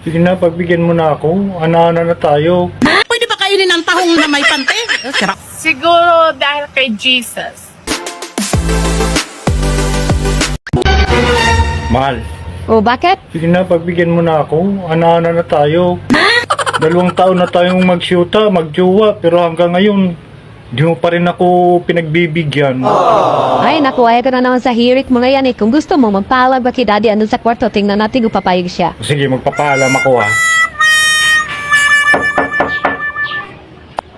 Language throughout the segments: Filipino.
Sige na, pagbigyan mo na ako. Ana-ana na tayo. Pwede ba kainin ang tahong na may pante? Sira. Siguro dahil kay Jesus. Mahal. O bakit? Sige na, pagbigyan mo na ako. Ana-ana na tayo. 2 taon na tayong magsyuta, magjowa. Pero hanggang ngayon, di mo pa rin ako pinagbibigyan. Ay, naku, ayaw ka na naman sa hirit mo ngayon eh. Kung gusto mo, magpaalam ba kay daddy andun sa kwarto, tingnan natin kung papayag siya. Sige, magpapaalam ako ha.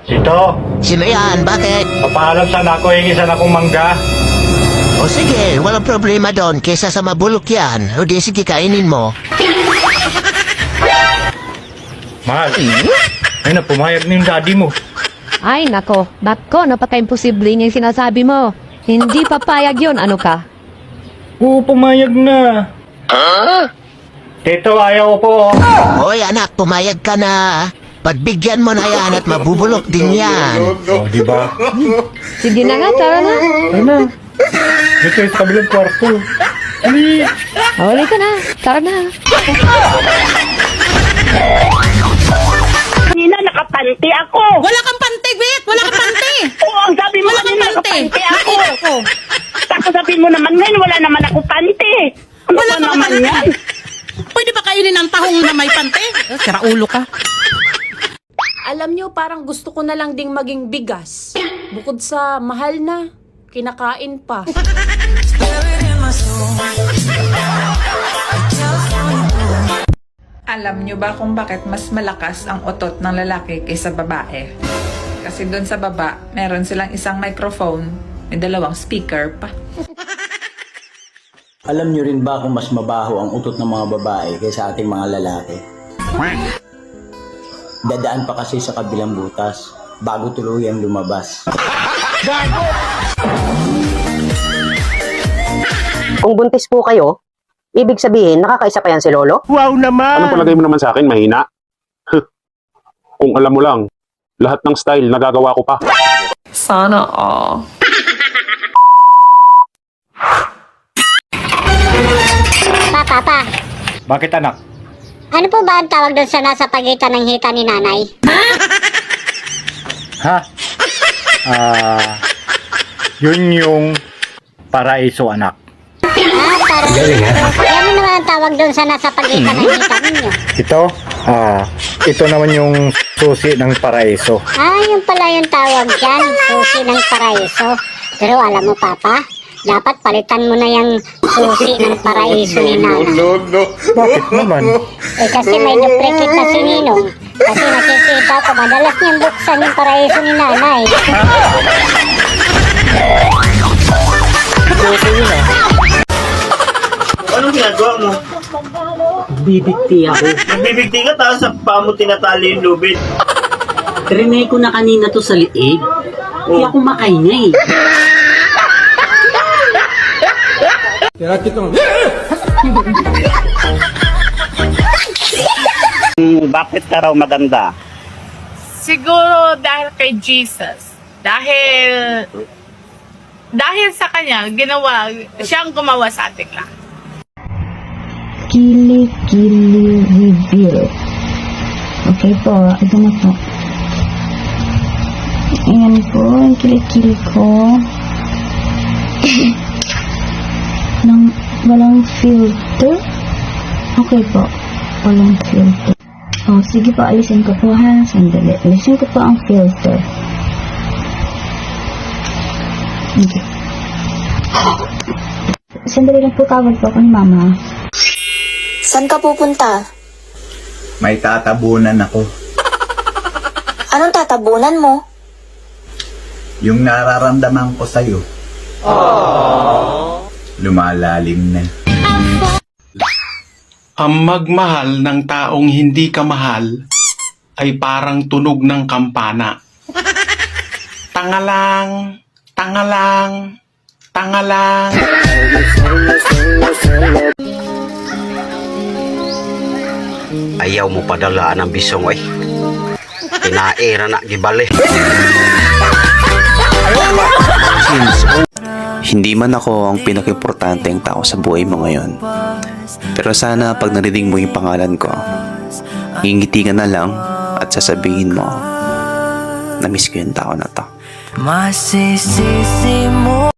Ito, Sino yan? Bakit? papaalam sana ako, hingi sana akong mangga. O sige, walang problema doon. Kesa sa mabulok yan. O di sige, kainin mo. Mahal, ay na, pumayag na yung daddy mo. Ay, nako, napaka-imposible niya yung sinasabi mo. Hindi papayag yun, ano ka? Oo, pumayag na. Tito, ayaw po. Hoy anak, pumayag ka na. Pagbigyan mo na yan at mabubulok din yan. Oh, di ba? Sige na nga, tara na. Ano? Dito sa kabilang kwarto. Ali. Huli ka na, tara na. Kanina nakapante ako. Wala kang pante, Bet! Wala kang pante! Oo, ang sabi mo Wala kang kanina pante! nakapante ako. Ako. Tapos sabihin mo naman ngayon, wala naman ako pante. Ano Wala ba kang naman pante! yan? Pwede ba kainin ang tahong na may pante? Sira ulo ka. Alam nyo, parang gusto ko na lang ding maging bigas. Bukod sa mahal na, kinakain pa. Alam nyo ba kung bakit mas malakas ang otot ng lalaki kaysa babae? Kasi doon sa baba, meron silang isang microphone, may 2 speaker pa. Alam nyo rin ba kung mas mabaho ang utot ng mga babae kaysa ating mga lalaki? Dadaan pa kasi sa kabilang butas bago tuluyang lumabas. Kung buntis po kayo, ibig sabihin, nakakaisa pa yan si Lolo? Wow naman! Anong palagay mo naman sa akin, mahina? Kung alam mo lang, lahat ng style nagagawa ko pa. Sana all. Papa, Bakit anak? ano po ba ang tawag doon sa nasa pagitan ng hita ni nanay? Ha? Yun yung paraiso anak. Parang ano naman ang tawag doon sa nasa pagitan ng hita ninyo? Ito naman yung susi ng paraiso. Yun pala yung tawag dyan, susi ng paraiso. Pero alam mo, Papa, dapat palitan mo na yung susi ng paraiso ni Nanay. Bakit naman? Kasi may duplicate na si Ninong. Kasi nakikita ko, madalas niyang buksan yung paraiso ni Nanay. Anong ginagawa mo? Bibigti ako. Nagbibigti ka tapos sa paa mo tinatali yung lubid. Trinay ko na kanina to sa liig. Kaya kumakay na eh. Bakit ka raw maganda? Siguro dahil kay Jesus. Dahil sa kanya, siyang gumawa sa ating lahat. Kili-kili reveal. Okay po, ito na po. Ayan po, ang kilikili ko. Walang filter. Okay po, walang filter. Sige po, alisin ko po ha. Sandali, alisin ko po ang filter. Okay. Sandali lang po, tawag po ako ni Mama. Saan ka pupunta? May tatabunan ako. Anong tatabunan mo? Yung nararamdaman ko sa'yo. Lumalalim na. Ang magmahal ng taong hindi ka mahal ay parang tunog ng kampana. Tangalang, tangalang, tangalang. Ayaw mo padalaan ng bisong, oy. Pinaira na gibali. Hindi man ako ang pinaka-importanteng tao sa buhay mo ngayon. Pero sana pag narinig mo yung pangalan ko, ngingiti ka na lang at sasabihin mo, na-miss ko yung tao na to. Masisisi mo